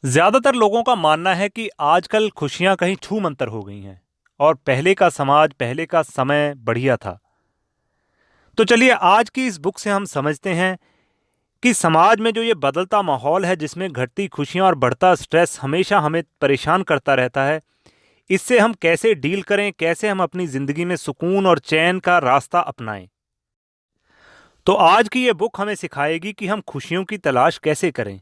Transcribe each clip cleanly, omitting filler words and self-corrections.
ज्यादातर लोगों का मानना है कि आजकल खुशियां कहीं छूमंतर हो गई हैं और पहले का समाज, पहले का समय बढ़िया था। तो चलिए आज की इस बुक से हम समझते हैं कि समाज में जो ये बदलता माहौल है, जिसमें घटती खुशियां और बढ़ता स्ट्रेस हमेशा हमें परेशान करता रहता है, इससे हम कैसे डील करें, कैसे हम अपनी जिंदगी में सुकून और चैन का रास्ता अपनाएं। तो आज की ये बुक हमें सिखाएगी कि हम खुशियों की तलाश कैसे करें,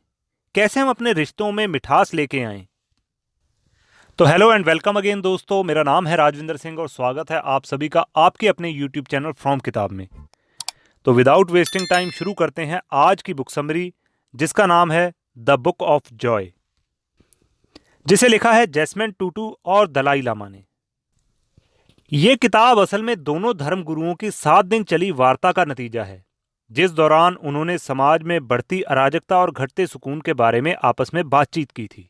कैसे हम अपने रिश्तों में मिठास लेके आएं। तो हेलो एंड वेलकम अगेन दोस्तों, मेरा नाम है राजविंदर सिंह और स्वागत है आप सभी का आपके अपने यूट्यूब चैनल फ्रॉम किताब में। तो विदाउट वेस्टिंग टाइम शुरू करते हैं आज की बुक समरी, जिसका नाम है द बुक ऑफ जॉय, जिसे लिखा है जेसमिन टूटू और दलाई लामा ने। ये किताब असल में दोनों धर्म गुरुओं की 7 दिन चली वार्ता का नतीजा है, जिस दौरान उन्होंने समाज में बढ़ती अराजकता और घटते सुकून के बारे में आपस में बातचीत की थी।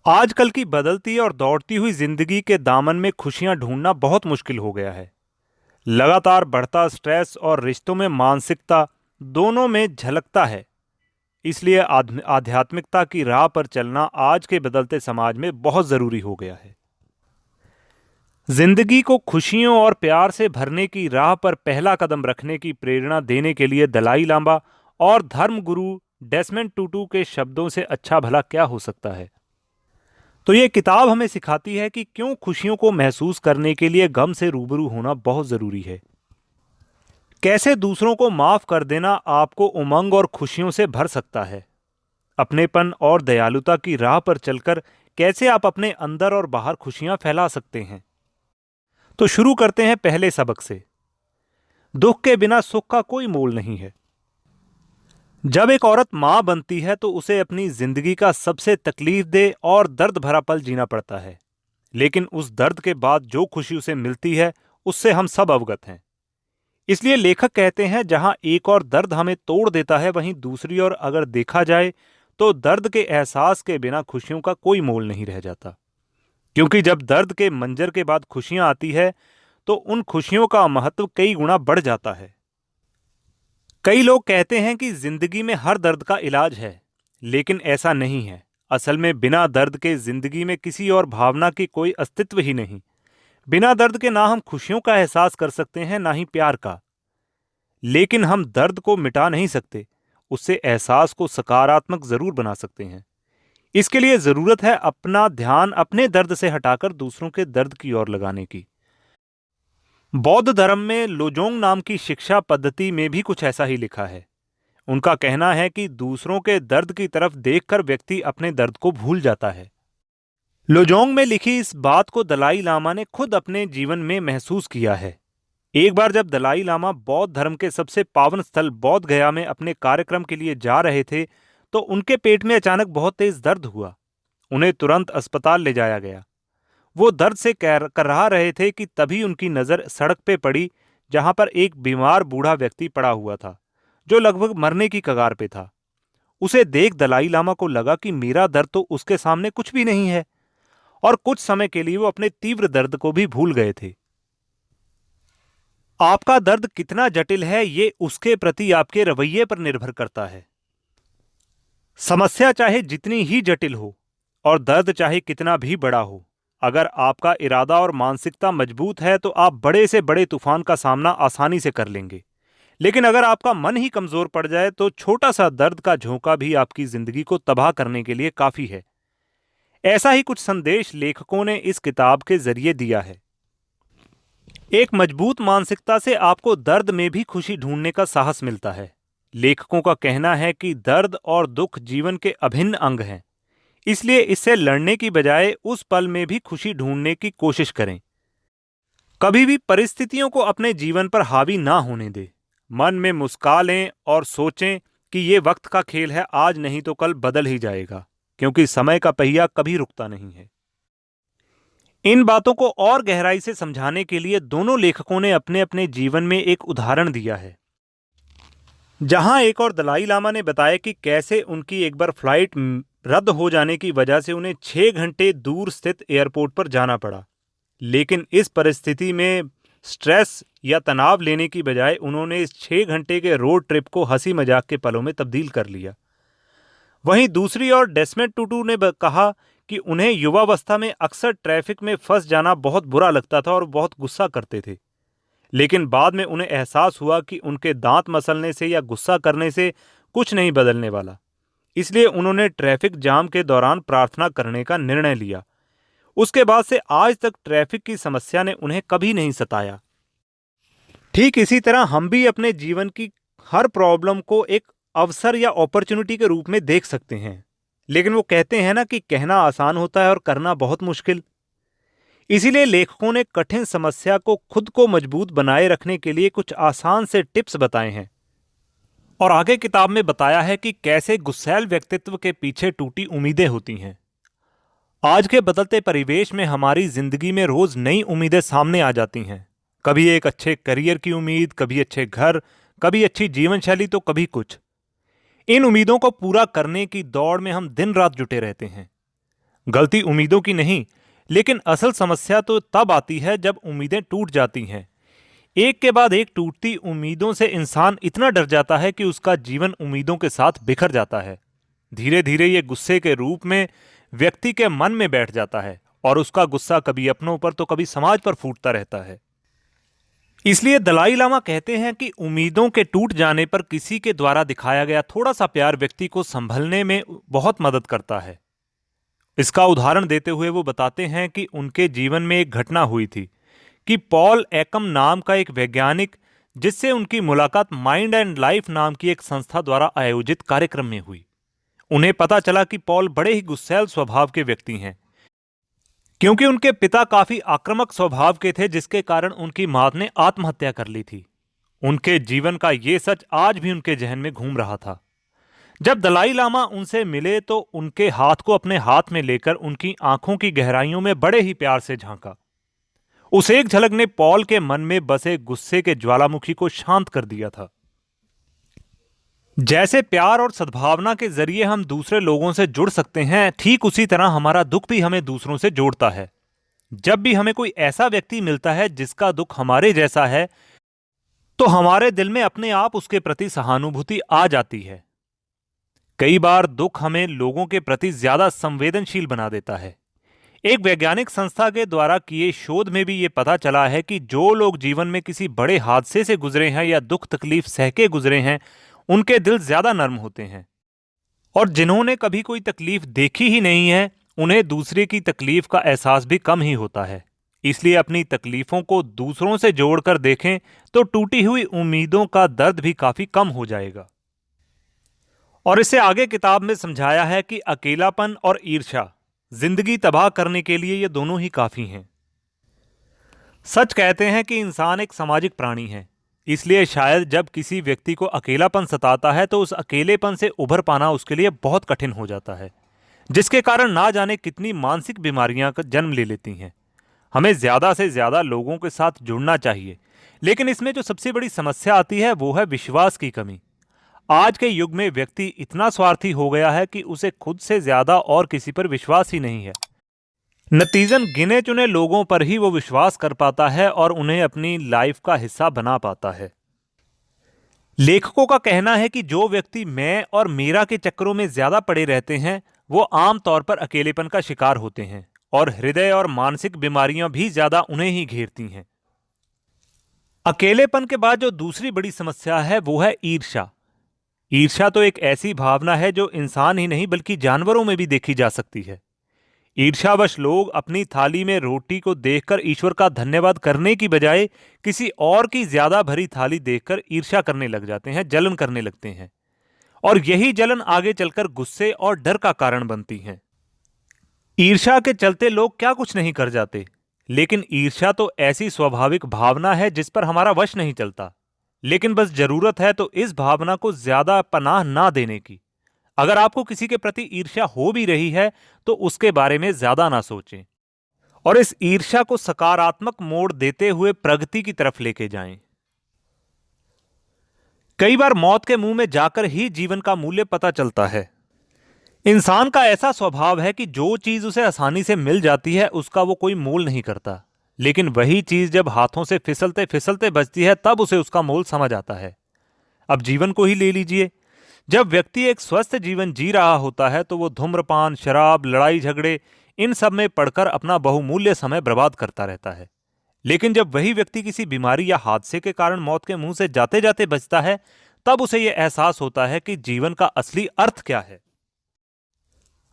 आजकल की बदलती और दौड़ती हुई जिंदगी के दामन में खुशियां ढूंढना बहुत मुश्किल हो गया है। लगातार बढ़ता स्ट्रेस और रिश्तों में मानसिकता दोनों में झलकता है। इसलिए आध्यात्मिकता की राह पर चलना आज के बदलते समाज में बहुत जरूरी हो गया है। जिंदगी को खुशियों और प्यार से भरने की राह पर पहला कदम रखने की प्रेरणा देने के लिए दलाई लामा और धर्म गुरु डेसमंड टूटू के शब्दों से अच्छा भला क्या हो सकता है। तो ये किताब हमें सिखाती है कि क्यों खुशियों को महसूस करने के लिए गम से रूबरू होना बहुत जरूरी है। कैसे दूसरों को माफ कर देना आपको उमंग और खुशियों से भर सकता है। अपनेपन और दयालुता की राह पर चलकर कैसे आप अपने अंदर और बाहर खुशियां फैला सकते हैं। तो शुरू करते हैं पहले सबक से। दुख के बिना सुख का कोई मोल नहीं है। जब एक औरत मां बनती है तो उसे अपनी जिंदगी का सबसे तकलीफदेह और दर्द भरा पल जीना पड़ता है, लेकिन उस दर्द के बाद जो खुशी उसे मिलती है उससे हम सब अवगत हैं। इसलिए लेखक कहते हैं, जहां एक और दर्द हमें तोड़ देता है, वहीं दूसरी ओर अगर देखा जाए तो दर्द के एहसास के बिना खुशियों का कोई मोल नहीं रह जाता। क्योंकि जब दर्द के मंजर के बाद खुशियां आती है तो उन खुशियों का महत्व कई गुना बढ़ जाता है। कई लोग कहते हैं कि जिंदगी में हर दर्द का इलाज है, लेकिन ऐसा नहीं है। असल में बिना दर्द के जिंदगी में किसी और भावना की कोई अस्तित्व ही नहीं। बिना दर्द के ना हम खुशियों का एहसास कर सकते हैं, ना ही प्यार का। लेकिन हम दर्द को मिटा नहीं सकते, उससे एहसास को सकारात्मक जरूर बना सकते हैं। इसके लिए जरूरत है अपना ध्यान अपने दर्द से हटाकर दूसरों के दर्द की ओर लगाने की। बौद्ध धर्म में लोजोंग नाम की शिक्षा पद्धति में भी कुछ ऐसा ही लिखा है। उनका कहना है कि दूसरों के दर्द की तरफ देखकर व्यक्ति अपने दर्द को भूल जाता है। लोजोंग में लिखी इस बात को दलाई लामा ने खुद अपने जीवन में महसूस किया है। एक बार जब दलाई लामा बौद्ध धर्म के सबसे पावन स्थल बोध गया में अपने कार्यक्रम के लिए जा रहे थे तो उनके पेट में अचानक बहुत तेज दर्द हुआ। उन्हें तुरंत अस्पताल ले जाया गया। वो दर्द से कराह रहे थे कि तभी उनकी नज़र सड़क पे पड़ी, जहां पर एक बीमार बूढ़ा व्यक्ति पड़ा हुआ था जो लगभग मरने की कगार पे था। उसे देख दलाई लामा को लगा कि मेरा दर्द तो उसके सामने कुछ भी नहीं है, और कुछ समय के लिए वो अपने तीव्र दर्द को भी भूल गए थे। आपका दर्द कितना जटिल है, ये उसके प्रति आपके रवैये पर निर्भर करता है। समस्या चाहे जितनी ही जटिल हो और दर्द चाहे कितना भी बड़ा हो, अगर आपका इरादा और मानसिकता मजबूत है तो आप बड़े से बड़े तूफान का सामना आसानी से कर लेंगे। लेकिन अगर आपका मन ही कमजोर पड़ जाए तो छोटा सा दर्द का झोंका भी आपकी जिंदगी को तबाह करने के लिए काफी है। ऐसा ही कुछ संदेश लेखकों ने इस किताब के जरिए दिया है। एक मजबूत मानसिकता से आपको दर्द में भी खुशी ढूंढने का साहस मिलता है। लेखकों का कहना है कि दर्द और दुख जीवन के अभिन्न अंग हैं, इसलिए इससे लड़ने की बजाय उस पल में भी खुशी ढूंढने की कोशिश करें। कभी भी परिस्थितियों को अपने जीवन पर हावी ना होने दें। मन में मुस्का लें और सोचें कि ये वक्त का खेल है, आज नहीं तो कल बदल ही जाएगा, क्योंकि समय का पहिया कभी रुकता नहीं है। इन बातों को और गहराई से समझाने के लिए दोनों लेखकों ने अपने अपने जीवन में एक उदाहरण दिया है। जहां एक और दलाई लामा ने बताया कि कैसे उनकी एक बार फ्लाइट रद्द हो जाने की वजह से उन्हें 6 घंटे दूर स्थित एयरपोर्ट पर जाना पड़ा, लेकिन इस परिस्थिति में स्ट्रेस या तनाव लेने की बजाय उन्होंने इस 6 घंटे के रोड ट्रिप को हंसी मजाक के पलों में तब्दील कर लिया। वहीं दूसरी ओर डेसमंड टुटू ने कहा कि उन्हें युवावस्था में अक्सर ट्रैफिक में फंस जाना बहुत बुरा लगता था और बहुत गुस्सा करते थे। लेकिन बाद में उन्हें एहसास हुआ कि उनके दांत मसलने से या गुस्सा करने से कुछ नहीं बदलने वाला। इसलिए उन्होंने ट्रैफिक जाम के दौरान प्रार्थना करने का निर्णय लिया। उसके बाद से आज तक ट्रैफिक की समस्या ने उन्हें कभी नहीं सताया। ठीक इसी तरह हम भी अपने जीवन की हर प्रॉब्लम को एक अवसर या अपॉर्चुनिटी के रूप में देख सकते हैं। लेकिन वो कहते हैं ना कि कहना आसान होता है और करना बहुत मुश्किल। इसीलिए लेखकों ने कठिन समस्या को खुद को मजबूत बनाए रखने के लिए कुछ आसान से टिप्स बताए हैं। और आगे किताब में बताया है कि कैसे गुस्सैल व्यक्तित्व के पीछे टूटी उम्मीदें होती हैं। आज के बदलते परिवेश में हमारी जिंदगी में रोज नई उम्मीदें सामने आ जाती हैं। कभी एक अच्छे करियर की उम्मीद, कभी अच्छे घर, कभी अच्छी जीवन शैली, तो कभी कुछ। इन उम्मीदों को पूरा करने की दौड़ में हम दिन रात जुटे रहते हैं। गलती उम्मीदों की नहीं, लेकिन असल समस्या तो तब आती है जब उम्मीदें टूट जाती हैं। एक के बाद एक टूटती उम्मीदों से इंसान इतना डर जाता है कि उसका जीवन उम्मीदों के साथ बिखर जाता है। धीरे धीरे ये गुस्से के रूप में व्यक्ति के मन में बैठ जाता है और उसका गुस्सा कभी अपनों पर तो कभी समाज पर फूटता रहता है। इसलिए दलाई लामा कहते हैं कि उम्मीदों के टूट जाने पर किसी के द्वारा दिखाया गया थोड़ा सा प्यार व्यक्ति को संभलने में बहुत मदद करता है। इसका उदाहरण देते हुए वो बताते हैं कि उनके जीवन में एक घटना हुई थी कि पॉल एकम नाम का एक वैज्ञानिक, जिससे उनकी मुलाकात माइंड एंड लाइफ नाम की एक संस्था द्वारा आयोजित कार्यक्रम में हुई। उन्हें पता चला कि पॉल बड़े ही गुस्सैल स्वभाव के व्यक्ति हैं, क्योंकि उनके पिता काफी आक्रामक स्वभाव के थे, जिसके कारण उनकी मां ने आत्महत्या कर ली थी। उनके जीवन का ये सच आज भी उनके जहन में घूम रहा था। जब दलाई लामा उनसे मिले तो उनके हाथ को अपने हाथ में लेकर उनकी आंखों की गहराइयों में बड़े ही प्यार से झांका। उस एक झलक ने पॉल के मन में बसे गुस्से के ज्वालामुखी को शांत कर दिया था। जैसे प्यार और सद्भावना के जरिए हम दूसरे लोगों से जुड़ सकते हैं, ठीक उसी तरह हमारा दुख भी हमें दूसरों से जोड़ता है। जब भी हमें कोई ऐसा व्यक्ति मिलता है जिसका दुख हमारे जैसा है, तो हमारे दिल में अपने आप उसके प्रति सहानुभूति आ जाती है। कई बार दुख हमें लोगों के प्रति ज्यादा संवेदनशील बना देता है। एक वैज्ञानिक संस्था के द्वारा किए शोध में भी ये पता चला है कि जो लोग जीवन में किसी बड़े हादसे से गुजरे हैं या दुख तकलीफ सह के गुजरे हैं, उनके दिल ज्यादा नर्म होते हैं। और जिन्होंने कभी कोई तकलीफ देखी ही नहीं है, उन्हें दूसरे की तकलीफ का एहसास भी कम ही होता है। इसलिए अपनी तकलीफों को दूसरों से जोड़कर देखें तो टूटी हुई उम्मीदों का दर्द भी काफी कम हो जाएगा। और इसे आगे किताब में समझाया है कि अकेलापन और ईर्ष्या जिंदगी तबाह करने के लिए ये दोनों ही काफी हैं। सच कहते हैं कि इंसान एक सामाजिक प्राणी है, इसलिए शायद जब किसी व्यक्ति को अकेलापन सताता है तो उस अकेलेपन से उभर पाना उसके लिए बहुत कठिन हो जाता है, जिसके कारण ना जाने कितनी मानसिक बीमारियां का जन्म ले लेती हैं। हमें ज्यादा से ज्यादा लोगों के साथ जुड़ना चाहिए, लेकिन इसमें जो सबसे बड़ी समस्या आती है वो है विश्वास की कमी। आज के युग में व्यक्ति इतना स्वार्थी हो गया है कि उसे खुद से ज्यादा और किसी पर विश्वास ही नहीं है। नतीजन गिने चुने लोगों पर ही वो विश्वास कर पाता है और उन्हें अपनी लाइफ का हिस्सा बना पाता है। लेखकों का कहना है कि जो व्यक्ति मैं और मेरा के चक्करों में ज्यादा पड़े रहते हैं, वो आमतौर पर अकेलेपन का शिकार होते हैं और हृदय और मानसिक बीमारियां भी ज्यादा उन्हें ही घेरती हैं। अकेलेपन के बाद जो दूसरी बड़ी समस्या है वो है ईर्ष्या। ईर्ष्या तो एक ऐसी भावना है जो इंसान ही नहीं बल्कि जानवरों में भी देखी जा सकती है। ईर्ष्यावश लोग अपनी थाली में रोटी को देखकर ईश्वर का धन्यवाद करने की बजाय किसी और की ज्यादा भरी थाली देखकर ईर्ष्या करने लग जाते हैं, जलन करने लगते हैं। और यही जलन आगे चलकर गुस्से और डर का कारण बनती है। ईर्ष्या के चलते लोग क्या कुछ नहीं कर जाते, लेकिन ईर्ष्या तो ऐसी स्वाभाविक भावना है जिस पर हमारा वश नहीं चलता। लेकिन बस जरूरत है तो इस भावना को ज्यादा पनाह ना देने की। अगर आपको किसी के प्रति ईर्ष्या हो भी रही है तो उसके बारे में ज्यादा ना सोचें और इस ईर्ष्या को सकारात्मक मोड़ देते हुए प्रगति की तरफ लेके जाएं। कई बार मौत के मुंह में जाकर ही जीवन का मूल्य पता चलता है। इंसान का ऐसा स्वभाव है कि जो चीज उसे आसानी से मिल जाती है उसका वो कोई मोल नहीं करता, लेकिन वही चीज जब हाथों से फिसलते फिसलते बचती है तब उसे उसका मोल समझ आता है। अब जीवन को ही ले लीजिए। जब व्यक्ति एक स्वस्थ जीवन जी रहा होता है तो वो धूम्रपान, शराब, लड़ाई झगड़े, इन सब में पड़कर अपना बहुमूल्य समय बर्बाद करता रहता है। लेकिन जब वही व्यक्ति किसी बीमारी या हादसे के कारण मौत के मुंह से जाते जाते बचता है, तब उसे यह एहसास होता है कि जीवन का असली अर्थ क्या है।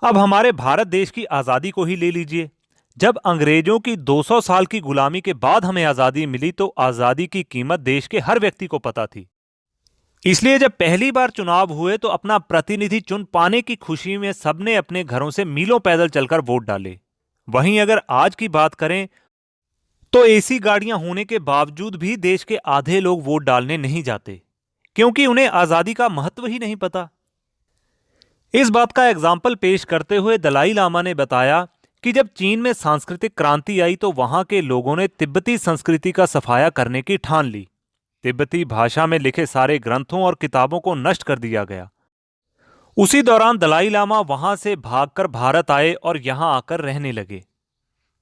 अब हमारे भारत देश की आजादी को ही ले लीजिए। जब अंग्रेजों की 200 साल की गुलामी के बाद हमें आजादी मिली तो आजादी की कीमत देश के हर व्यक्ति को पता थी। इसलिए जब पहली बार चुनाव हुए तो अपना प्रतिनिधि चुन पाने की खुशी में सबने अपने घरों से मीलों पैदल चलकर वोट डाले। वहीं अगर आज की बात करें तो एसी गाड़ियां होने के बावजूद भी देश के आधे लोग वोट डालने नहीं जाते, क्योंकि उन्हें आजादी का महत्व ही नहीं पता। इस बात का एग्जाम्पल पेश करते हुए दलाई लामा ने बताया कि जब चीन में सांस्कृतिक क्रांति आई तो वहां के लोगों ने तिब्बती संस्कृति का सफाया करने की ठान ली। तिब्बती भाषा में लिखे सारे ग्रंथों और किताबों को नष्ट कर दिया गया। उसी दौरान दलाई लामा वहां से भागकर भारत आए और यहां आकर रहने लगे।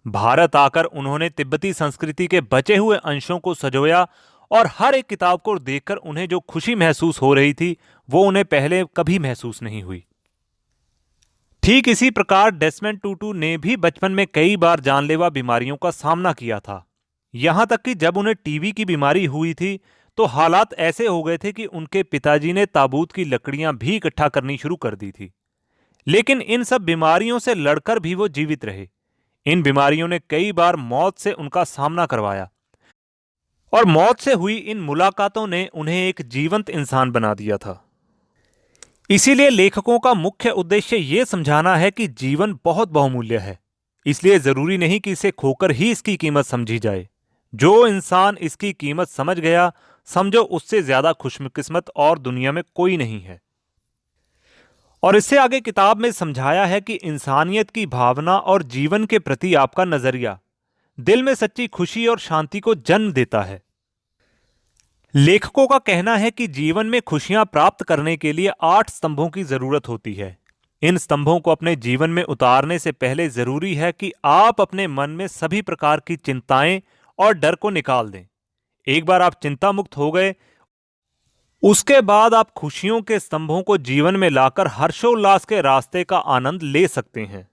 भारत आकर उन्होंने तिब्बती संस्कृति के बचे हुए अंशों को संजोया और हर एक किताब को देखकर उन्हें जो खुशी महसूस हो रही थी वो उन्हें पहले कभी महसूस नहीं हुई। ठीक इसी प्रकार डेसमंड टूटू ने भी बचपन में कई बार जानलेवा बीमारियों का सामना किया था। यहां तक कि जब उन्हें टीबी की बीमारी हुई थी तो हालात ऐसे हो गए थे कि उनके पिताजी ने ताबूत की लकड़ियां भी इकट्ठा करनी शुरू कर दी थी। लेकिन इन सब बीमारियों से लड़कर भी वो जीवित रहे। इन बीमारियों ने कई बार मौत से उनका सामना करवाया और मौत से हुई इन मुलाकातों ने उन्हें एक जीवंत इंसान बना दिया था। इसीलिए लेखकों का मुख्य उद्देश्य ये समझाना है कि जीवन बहुत बहुमूल्य है, इसलिए जरूरी नहीं कि इसे खोकर ही इसकी कीमत समझी जाए। जो इंसान इसकी कीमत समझ गया, समझो उससे ज्यादा खुशकिस्मत और दुनिया में कोई नहीं है। और इससे आगे किताब में समझाया है कि इंसानियत की भावना और जीवन के प्रति आपका नजरिया दिल में सच्ची खुशी और शांति को जन्म देता है। लेखकों का कहना है कि जीवन में खुशियां प्राप्त करने के लिए 8 स्तंभों की जरूरत होती है। इन स्तंभों को अपने जीवन में उतारने से पहले जरूरी है कि आप अपने मन में सभी प्रकार की चिंताएं और डर को निकाल दें। एक बार आप चिंता मुक्त हो गए, उसके बाद आप खुशियों के स्तंभों को जीवन में लाकर हर्षोल्लास के रास्ते का आनंद ले सकते हैं।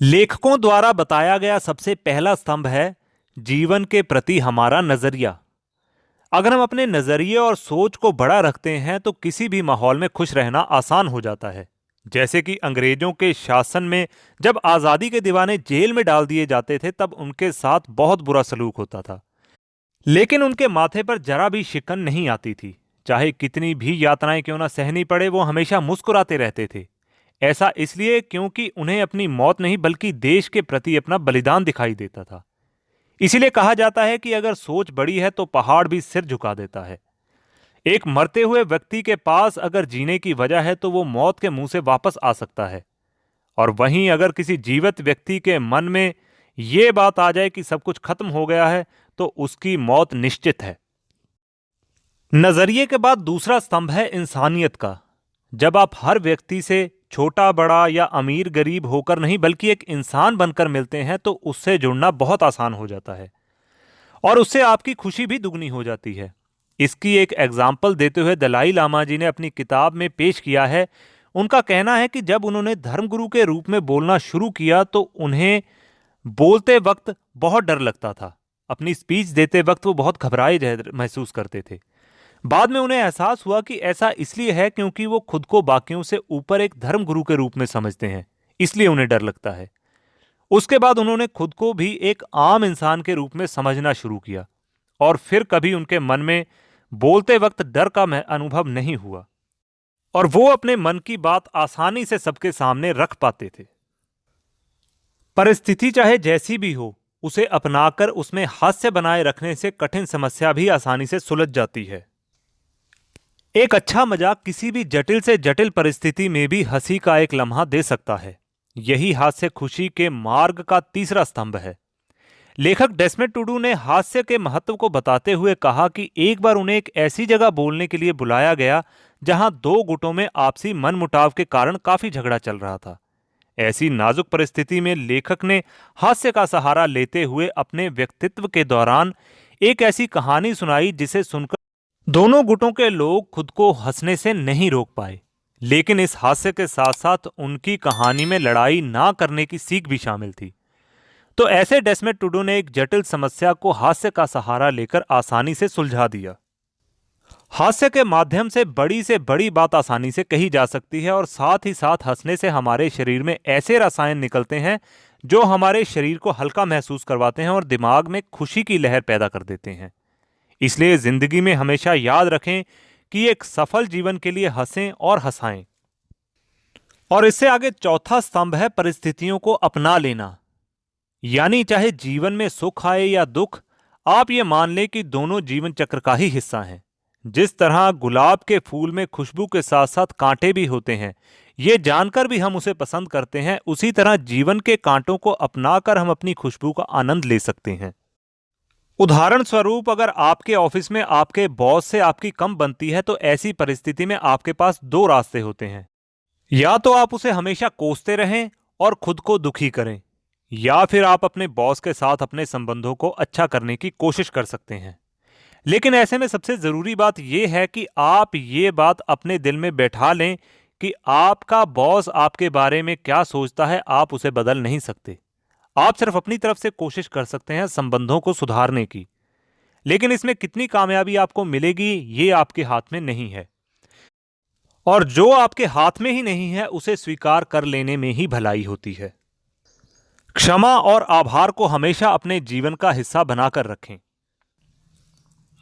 लेखकों द्वारा बताया गया सबसे पहला स्तंभ है जीवन के प्रति हमारा नजरिया। अगर हम अपने नजरिए और सोच को बड़ा रखते हैं तो किसी भी माहौल में खुश रहना आसान हो जाता है। जैसे कि अंग्रेजों के शासन में जब आजादी के दीवाने जेल में डाल दिए जाते थे तब उनके साथ बहुत बुरा सलूक होता था, लेकिन उनके माथे पर जरा भी शिकन नहीं आती थी। चाहे कितनी भी यातनाएं क्यों ना सहनी पड़े, वो हमेशा मुस्कुराते रहते थे। ऐसा इसलिए क्योंकि उन्हें अपनी मौत नहीं बल्कि देश के प्रति अपना बलिदान दिखाई देता था। इसीलिए कहा जाता है कि अगर सोच बड़ी है तो पहाड़ भी सिर झुका देता है। एक मरते हुए व्यक्ति के पास अगर जीने की वजह है तो वो मौत के मुंह से वापस आ सकता है, और वहीं अगर किसी जीवित व्यक्ति के मन में ये बात आ जाए कि सब कुछ खत्म हो गया है तो उसकी मौत निश्चित है। नजरिए के बाद दूसरा स्तंभ है इंसानियत का। जब आप हर व्यक्ति से छोटा बड़ा या अमीर गरीब होकर नहीं बल्कि एक इंसान बनकर मिलते हैं तो उससे जुड़ना बहुत आसान हो जाता है और उससे आपकी खुशी भी दुगनी हो जाती है। इसकी एक एग्जाम्पल देते हुए दलाई लामा जी ने अपनी किताब में पेश किया है। उनका कहना है कि जब उन्होंने धर्मगुरु के रूप में बोलना शुरू किया तो उन्हें बोलते वक्त बहुत डर लगता था। अपनी स्पीच देते वक्त वो बहुत घबराए महसूस करते थे। बाद में उन्हें एहसास हुआ कि ऐसा इसलिए है क्योंकि वो खुद को बाकियों से ऊपर एक धर्मगुरु के रूप में समझते हैं, इसलिए उन्हें डर लगता है। उसके बाद उन्होंने खुद को भी एक आम इंसान के रूप में समझना शुरू किया और फिर कभी उनके मन में बोलते वक्त डर का अनुभव नहीं हुआ और वो अपने मन की बात आसानी से सबके सामने रख पाते थे। परिस्थिति चाहे जैसी भी हो, उसे अपनाकर उसमें हास्य बनाए रखने से कठिन समस्या भी आसानी से सुलझ जाती है। एक अच्छा मजाक किसी भी जटिल से जटिल परिस्थिति में भी हंसी का एक लम्हा दे सकता है। यही हास्य खुशी के मार्ग का तीसरा स्तंभ है। लेखक डेसमंड टूटू ने हास्य के महत्व को बताते हुए कहा कि एक बार उन्हें एक ऐसी जगह बोलने के लिए बुलाया गया जहां 2 गुटों में आपसी मनमुटाव के कारण काफी झगड़ा चल रहा था। ऐसी नाजुक परिस्थिति में लेखक ने हास्य का सहारा लेते हुए अपने व्यक्तित्व के दौरान एक ऐसी कहानी सुनाई जिसे सुनकर दोनों गुटों के लोग खुद को हंसने से नहीं रोक पाए, लेकिन इस हास्य के साथ साथ उनकी कहानी में लड़ाई ना करने की सीख भी शामिल थी। तो ऐसे डेस्मंड टुडू ने एक जटिल समस्या को हास्य का सहारा लेकर आसानी से सुलझा दिया। हास्य के माध्यम से बड़ी बात आसानी से कही जा सकती है और साथ ही साथ हंसने से हमारे शरीर में ऐसे रसायन निकलते हैं जो हमारे शरीर को हल्का महसूस करवाते हैं और दिमाग में खुशी की लहर पैदा कर देते हैं। इसलिए जिंदगी में हमेशा याद रखें कि एक सफल जीवन के लिए हंसें और हंसाएं। और इससे आगे चौथा स्तंभ है परिस्थितियों को अपना लेना। यानी चाहे जीवन में सुख आए या दुख, आप ये मान लें कि दोनों जीवन चक्र का ही हिस्सा हैं। जिस तरह गुलाब के फूल में खुशबू के साथ साथ कांटे भी होते हैं, ये जानकर भी हम उसे पसंद करते हैं, उसी तरह जीवन के कांटों को अपनाकर हम अपनी खुशबू का आनंद ले सकते हैं। उदाहरण स्वरूप, अगर आपके ऑफिस में आपके बॉस से आपकी कम बनती है, तो ऐसी परिस्थिति में आपके पास दो रास्ते होते हैं। या तो आप उसे हमेशा कोसते रहें और खुद को दुखी करें, या फिर आप अपने बॉस के साथ अपने संबंधों को अच्छा करने की कोशिश कर सकते हैं। लेकिन ऐसे में सबसे जरूरी बात यह है कि आप ये बात अपने दिल में बैठा लें कि आपका बॉस आपके बारे में क्या सोचता है, आप उसे बदल नहीं सकते। आप सिर्फ अपनी तरफ से कोशिश कर सकते हैं संबंधों को सुधारने की, लेकिन इसमें कितनी कामयाबी आपको मिलेगी ये आपके हाथ में नहीं है। और जो आपके हाथ में ही नहीं है, उसे स्वीकार कर लेने में ही भलाई होती है। क्षमा और आभार को हमेशा अपने जीवन का हिस्सा बनाकर रखें।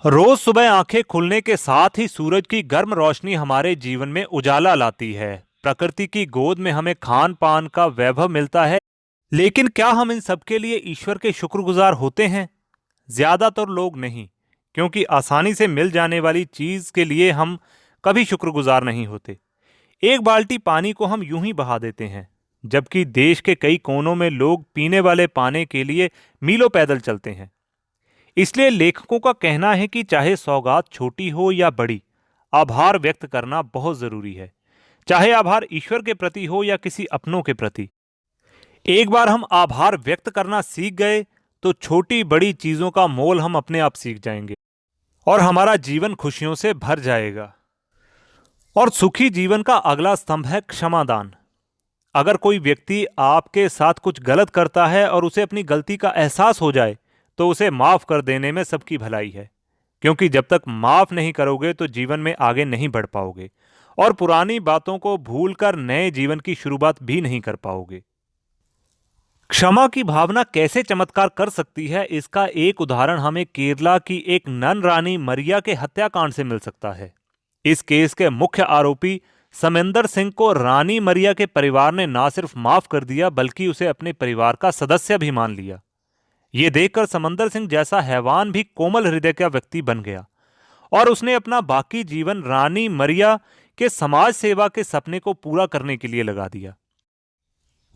रोज सुबह आंखें खुलने के साथ ही सूरज की गर्म रोशनी हमारे जीवन में उजाला लाती है। प्रकृति की गोद में हमें खान पान का वैभव मिलता है, लेकिन क्या हम इन सब के लिए ईश्वर के शुक्रगुजार होते हैं? ज्यादातर लोग नहीं, क्योंकि आसानी से मिल जाने वाली चीज के लिए हम कभी शुक्रगुजार नहीं होते। एक बाल्टी पानी को हम यूं ही बहा देते हैं, जबकि देश के कई कोनों में लोग पीने वाले पानी के लिए मीलों पैदल चलते हैं। इसलिए लेखकों का कहना है कि चाहे सौगात छोटी हो या बड़ी, आभार व्यक्त करना बहुत जरूरी है। चाहे आभार ईश्वर के प्रति हो या किसी अपनों के प्रति। एक बार हम आभार व्यक्त करना सीख गए तो छोटी बड़ी चीजों का मोल हम अपने आप सीख जाएंगे और हमारा जीवन खुशियों से भर जाएगा। और सुखी जीवन का अगला स्तंभ है क्षमादान। अगर कोई व्यक्ति आपके साथ कुछ गलत करता है और उसे अपनी गलती का एहसास हो जाए, तो उसे माफ कर देने में सबकी भलाई है, क्योंकि जब तक माफ नहीं करोगे तो जीवन में आगे नहीं बढ़ पाओगे और पुरानी बातों को भूलकर नए जीवन की शुरुआत भी नहीं कर पाओगे। क्षमा की भावना कैसे चमत्कार कर सकती है, इसका एक उदाहरण हमें केरला की एक नन रानी मरिया के हत्याकांड से मिल सकता है। इस केस के मुख्य आरोपी समेंदर सिंह को रानी मरिया के परिवार ने ना सिर्फ माफ कर दिया, बल्कि उसे अपने परिवार का सदस्य भी मान लिया। ये देखकर समंदर सिंह जैसा हैवान भी कोमल हृदय का व्यक्ति बन गया और उसने अपना बाकी जीवन रानी मरिया के समाज सेवा के सपने को पूरा करने के लिए लगा दिया।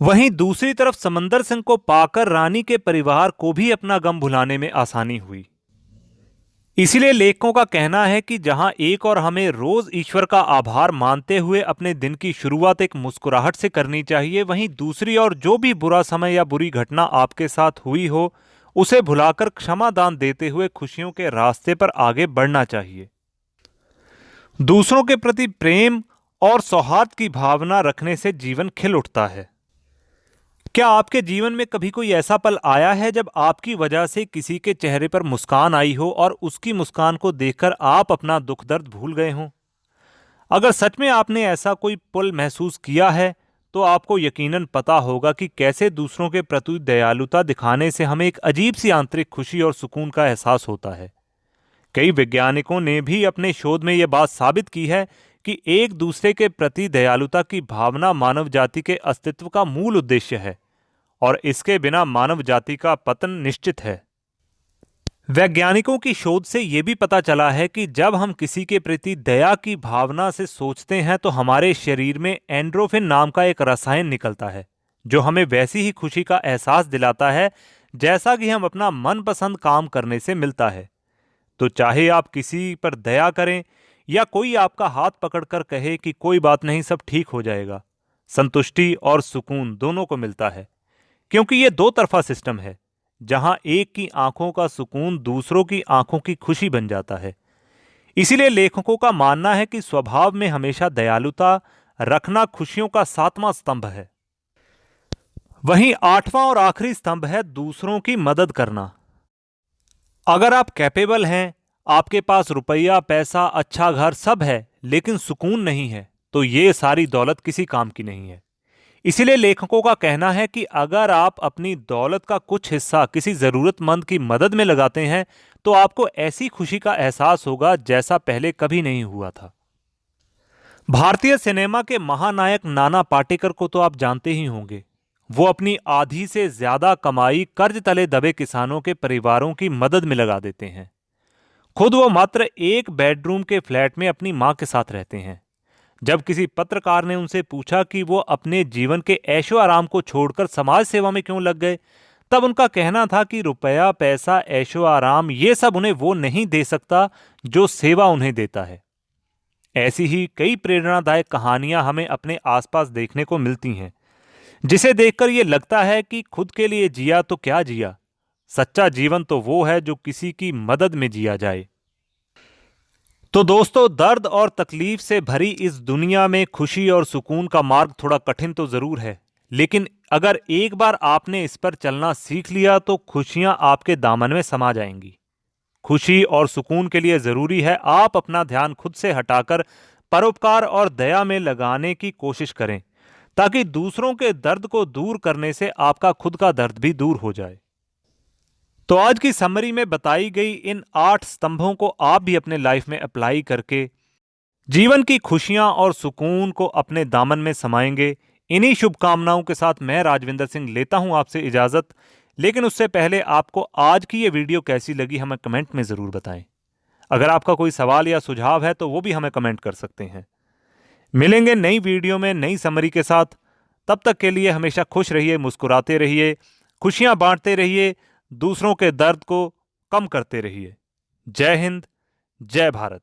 वहीं दूसरी तरफ समंदर सिंह को पाकर रानी के परिवार को भी अपना गम भुलाने में आसानी हुई। इसीलिए लेखकों का कहना है कि जहां एक और हमें रोज ईश्वर का आभार मानते हुए अपने दिन की शुरुआत एक मुस्कुराहट से करनी चाहिए, वहीं दूसरी ओर जो भी बुरा समय या बुरी घटना आपके साथ हुई हो, उसे भुलाकर क्षमा दान देते हुए खुशियों के रास्ते पर आगे बढ़ना चाहिए। दूसरों के प्रति प्रेम और सौहार्द की भावना रखने से जीवन खिल उठता है। क्या आपके जीवन में कभी कोई ऐसा पल आया है जब आपकी वजह से किसी के चेहरे पर मुस्कान आई हो और उसकी मुस्कान को देखकर आप अपना दुख दर्द भूल गए हों? अगर सच में आपने ऐसा कोई पल महसूस किया है, तो आपको यकीनन पता होगा कि कैसे दूसरों के प्रति दयालुता दिखाने से हमें एक अजीब सी आंतरिक खुशी और सुकून का एहसास होता है। कई वैज्ञानिकों ने भी अपने शोध में यह बात साबित की है कि एक दूसरे के प्रति दयालुता की भावना मानव जाति के अस्तित्व का मूल उद्देश्य है और इसके बिना मानव जाति का पतन निश्चित है। वैज्ञानिकों की शोध से यह भी पता चला है कि जब हम किसी के प्रति दया की भावना से सोचते हैं, तो हमारे शरीर में एंड्रोफिन नाम का एक रसायन निकलता है जो हमें वैसी ही खुशी का एहसास दिलाता है जैसा कि हम अपना मनपसंद काम करने से मिलता है। तो चाहे आप किसी पर दया करें या कोई आपका हाथ पकड़कर कहे कि कोई बात नहीं, सब ठीक हो जाएगा, संतुष्टि और सुकून दोनों को मिलता है, क्योंकि यह दो तरफा सिस्टम है जहां एक की आंखों का सुकून दूसरों की आंखों की खुशी बन जाता है। इसीलिए लेखकों का मानना है कि स्वभाव में हमेशा दयालुता रखना खुशियों का 7वां स्तंभ है। वहीं 8वां और आखिरी स्तंभ है दूसरों की मदद करना। अगर आप कैपेबल हैं, आपके पास रुपया, पैसा, अच्छा घर सब है, लेकिन सुकून नहीं है, तो ये सारी दौलत किसी काम की नहीं है। इसीलिए लेखकों का कहना है कि अगर आप अपनी दौलत का कुछ हिस्सा किसी जरूरतमंद की मदद में लगाते हैं, तो आपको ऐसी खुशी का एहसास होगा जैसा पहले कभी नहीं हुआ था। भारतीय सिनेमा के महानायक नाना पाटेकर को तो आप जानते ही होंगे। वो अपनी आधी से ज्यादा कमाई कर्ज तले दबे किसानों के परिवारों की मदद में लगा देते हैं। खुद वो मात्र एक बेडरूम के फ्लैट में अपनी मां के साथ रहते हैं। जब किसी पत्रकार ने उनसे पूछा कि वो अपने जीवन के ऐशो आराम को छोड़कर समाज सेवा में क्यों लग गए, तब उनका कहना था कि रुपया, पैसा, ऐशो आराम ये सब उन्हें वो नहीं दे सकता जो सेवा उन्हें देता है। ऐसी ही कई प्रेरणादायक कहानियां हमें अपने आसपास देखने को मिलती हैं, जिसे देखकर ये लगता है कि खुद के लिए जिया तो क्या जिया, सच्चा जीवन तो वो है जो किसी की मदद में जिया जाए। तो दोस्तों, दर्द और तकलीफ से भरी इस दुनिया में खुशी और सुकून का मार्ग थोड़ा कठिन तो जरूर है, लेकिन अगर एक बार आपने इस पर चलना सीख लिया तो खुशियां आपके दामन में समा जाएंगी। खुशी और सुकून के लिए जरूरी है आप अपना ध्यान खुद से हटाकर परोपकार और दया में लगाने की कोशिश करें, ताकि दूसरों के दर्द को दूर करने से आपका खुद का दर्द भी दूर हो जाए। तो आज की समरी में बताई गई इन 8 स्तंभों को आप भी अपने लाइफ में अप्लाई करके जीवन की खुशियां और सुकून को अपने दामन में समाएंगे। इन्हीं शुभकामनाओं के साथ मैं राजविंदर सिंह लेता हूं आपसे इजाजत। लेकिन उससे पहले आपको आज की ये वीडियो कैसी लगी हमें कमेंट में जरूर बताएं। अगर आपका कोई सवाल या सुझाव है तो वो भी हमें कमेंट कर सकते हैं। मिलेंगे नई वीडियो में नई समरी के साथ। तब तक के लिए हमेशा खुश रहिए, मुस्कुराते रहिए, खुशियां बांटते रहिए, दूसरों के दर्द को कम करते रहिए। जय हिंद, जय भारत।